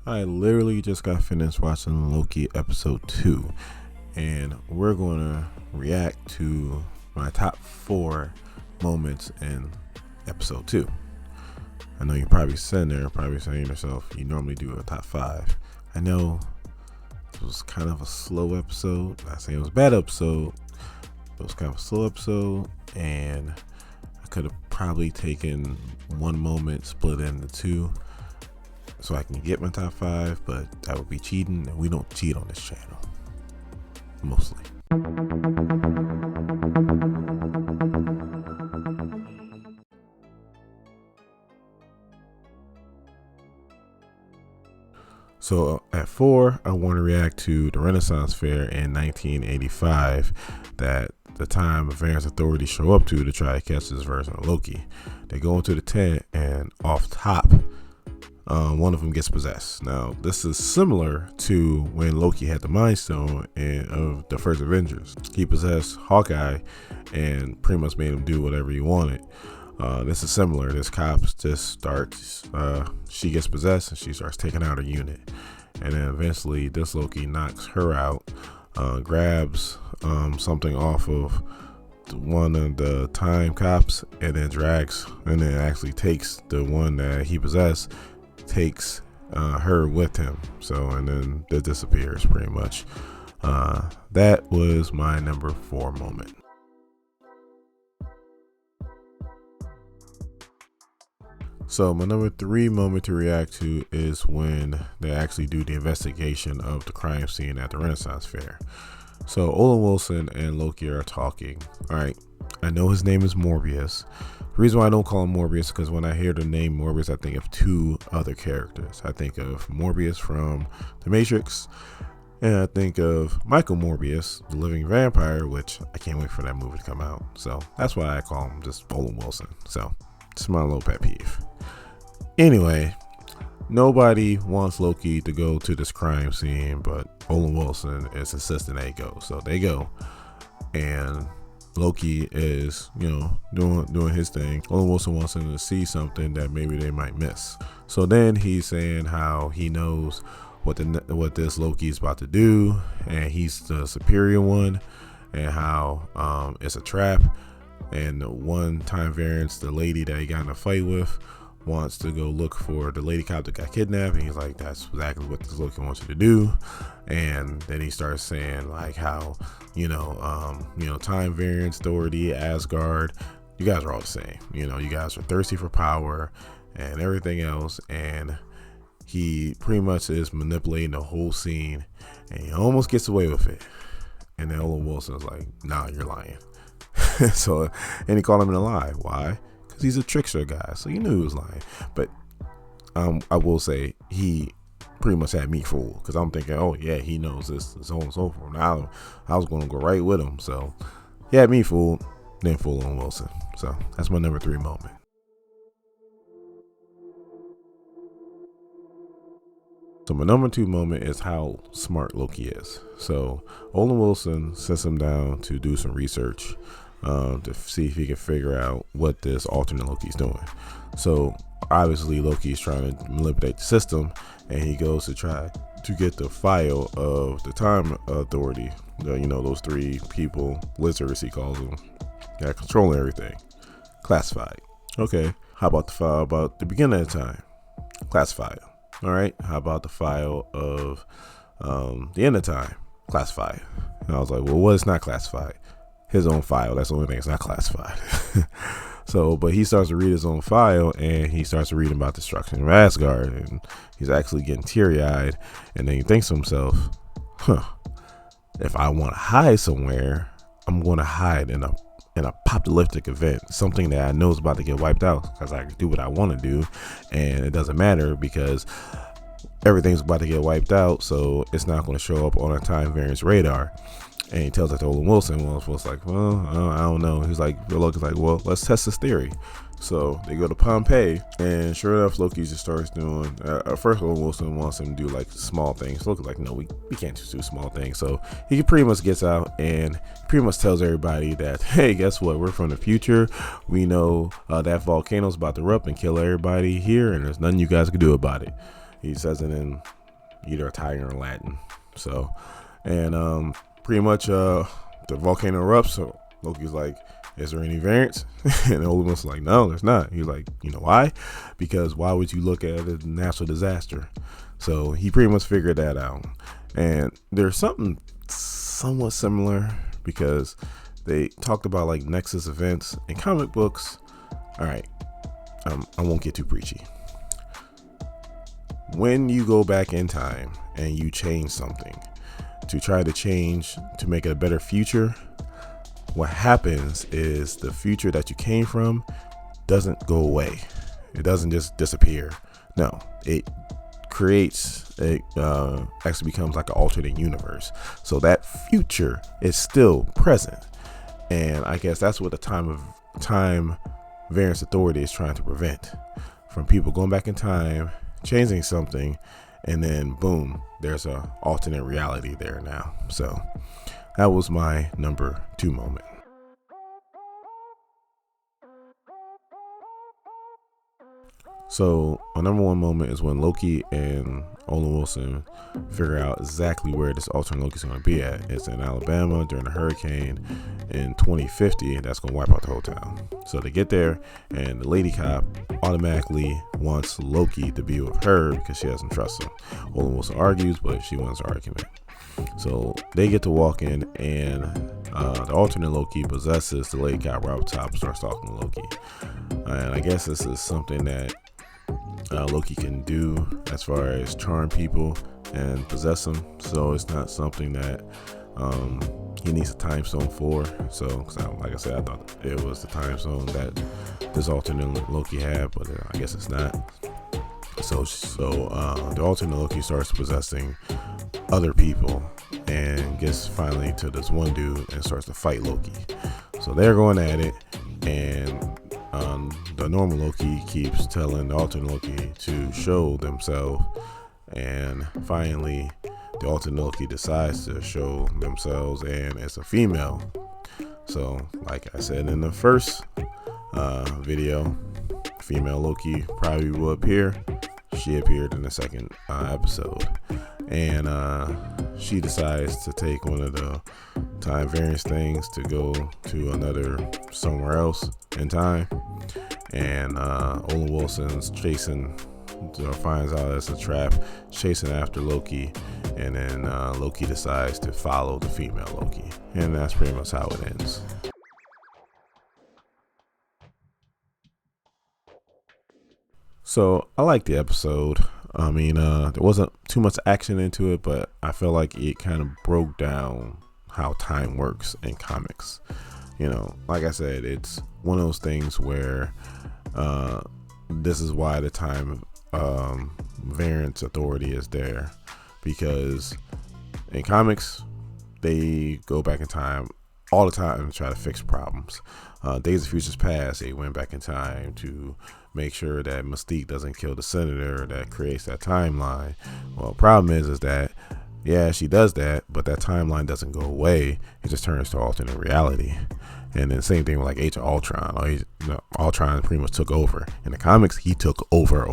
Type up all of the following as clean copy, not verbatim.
I literally just got finished watching Loki episode 2, and we're going to react to my top 4 moments in episode 2. I know you're probably sitting there, probably saying to yourself, you normally do a top 5. I know it was kind of a slow episode. Not saying it was a bad episode, but it was kind of a slow episode, and I could have probably taken one moment, split it into 2, so I can get my top 5, but that would be cheating, and we don't cheat on this channel. Mostly. So at 4, I want to react to the Renaissance Fair in 1985 that the time Avengers Authority show up to try to catch this version of Loki. They go into the tent, and off top, one of them gets possessed. Now, this is similar to when Loki had the Mind Stone of the first Avengers. He possessed Hawkeye and pretty much made him do whatever he wanted. This is similar. This cop just starts, she gets possessed and she starts taking out her unit. And then eventually this Loki knocks her out, grabs something off of one of the time cops, and then actually takes the one that he possessed, takes her with him. So, and then it disappears pretty much. That was my number 4 moment. So my number 3 moment to react to is when they actually do the investigation of the crime scene at the Renaissance Fair. So Owen Wilson and Loki are talking. All right, I know his name is Morbius. The reason why I don't call him Morbius is because when I hear the name Morbius, I think of 2 other characters. I think of Morbius from The Matrix, and I think of Michael Morbius, the living vampire, which I can't wait for that movie to come out. So that's why I call him just Owen Wilson. So it's my little pet peeve. Anyway, nobody wants Loki to go to this crime scene, but Owen Wilson is insisting they go. So they go, and Loki is, doing his thing. Owen Wilson wants him to see something that maybe they might miss. So then he's saying how he knows what this Loki is about to do, and he's the superior one, and how it's a trap. And the one time variance, the lady that he got in a fight with, wants to go look for the lady cop that got kidnapped, and he's like, that's exactly what this Loki wants you to do. And then he starts saying like how time variance, authority, Asgard, you guys are all the same. You guys are thirsty for power and everything else. And he pretty much is manipulating the whole scene, and he almost gets away with it. And then Owen Wilson is like, nah, you're lying. So, and he called him in a lie. Why? Because he's a trickster guy, so you knew he was lying. But I will say he pretty much had me fooled, because I'm thinking, oh yeah, he knows this and so on and so forth. Now I was going to go right with him. So he had me fooled, then fool on Wilson. So that's my number 3 moment. So my number 2 moment is how smart Loki is. So Owen Wilson sends him down to do some research to see if he can figure out what this alternate Loki's doing. So obviously Loki's trying to manipulate the system, and he goes to try to get the file of the time authority. Those 3 people, lizards he calls them, that controlling everything. Classified. Okay, how about the file about the beginning of the time? Classified. All right, how about the file of the end of time? Classified. And I was like, well, what is not classified? His own file. That's the only thing that's not classified. So, but he starts to read his own file, and he starts to read about destruction of Asgard, and he's actually getting teary-eyed. And then he thinks to himself, if I want to hide somewhere, I'm going to hide in a apocalyptic event, something that I know is about to get wiped out, because I can do what I want to do, and it doesn't matter because everything's about to get wiped out, so it's not going to show up on a time variance radar. And he tells it to Owen Wilson. Well, it's like, well, I don't know. He's like, Loki's like, well, let's test this theory. So they go to Pompeii, and sure enough, Loki just starts doing. First, Owen Wilson wants him to do like small things. Loki's like, no, we can't just do small things. So he pretty much gets out and pretty much tells everybody that, hey, guess what? We're from the future. We know that volcano's about to erupt and kill everybody here, and there's nothing you guys can do about it. He says it in either Italian or Latin. So, and pretty much the volcano erupts. So Loki's like, is there any variants? And Olin's like, no, there's not. He's like, you know why? Because why would you look at it as a natural disaster? So he pretty much figured that out. And there's something somewhat similar because they talked about like Nexus events in comic books. All right, I won't get too preachy. When you go back in time and you change something to try to change to make it a better future, what happens is the future that you came from doesn't go away. It doesn't just disappear. No, it actually becomes like an alternate universe. So that future is still present. And I guess that's what the time variance authority is trying to prevent, from people going back in time, changing something, and then boom, there's a alternate reality there now. So that was my number 2 moment. So my number 1 moment is when Loki and Owen Wilson figure out exactly where this alternate Loki is going to be at. It's in Alabama during a hurricane in 2050 that's going to wipe out the whole town. So they get there, and the lady cop automatically wants Loki to be with her because she doesn't trust him. Owen Wilson argues, but she wins the argument. So they get to walk in, and the alternate Loki possesses the lady cop right up top and starts talking to Loki. And I guess this is something that Loki can do as far as charm people and possess them. So it's not something that he needs a time stone for. So, like I said, I thought it was the time stone that this alternate Loki had, but I guess it's not. So the alternate Loki starts possessing other people and gets finally to this one dude and starts to fight Loki. So they're going at it, and the normal Loki keeps telling the alternate Loki to show themselves, and finally the alternate Loki decides to show themselves, and it's a female. So like I said in the first video, female Loki probably will appear. She appeared in the second episode, and she decides to take one of the time variance things to go to another somewhere else in time. And Owen Wilson's finds out it's a trap, chasing after Loki, and then Loki decides to follow the female Loki, and that's pretty much how it ends. So I like the episode. I mean, there wasn't too much action into it, but I feel like it kind of broke down how time works in comics. You know, like I said, it's one of those things where this is why the time variance authority is there, because in comics they go back in time all the time to try to fix problems. Days of Futures Past, they went back in time to make sure that Mystique doesn't kill the senator that creates that timeline. Well, the problem is that yeah, she does that, but that timeline doesn't go away. It just turns to alternate reality. And then same thing with like Age of Ultron. Ultron pretty much took over. In the comics, he took over.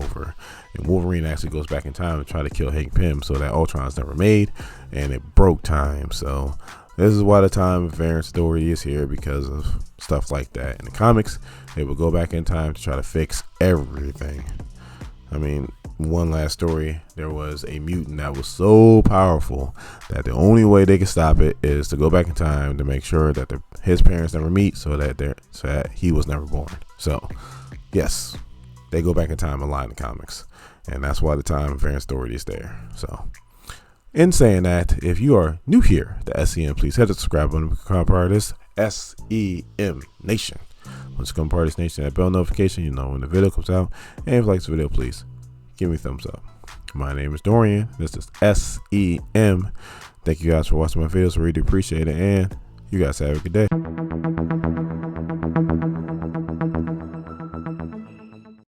And Wolverine actually goes back in time to try to kill Hank Pym so that Ultron's never made, and it broke time. So this is why the time variance story is here, because of stuff like that. In the comics, they would go back in time to try to fix everything. I mean, one last story, there was a mutant that was so powerful that the only way they could stop it is to go back in time to make sure that his parents never meet, so that he was never born. So yes, they go back in time a lot in the comics, and that's why the time variance authority is there. So in saying that, if you are new here to SEM, please hit the subscribe button to become part of this SEM Nation. Let's become part of this nation. That bell notification, you know when the video comes out. And if you like this video, please give me a thumbs up. My name is Dorian. This is SEM. Thank you guys for watching my videos. I really appreciate it. And you guys have a good day.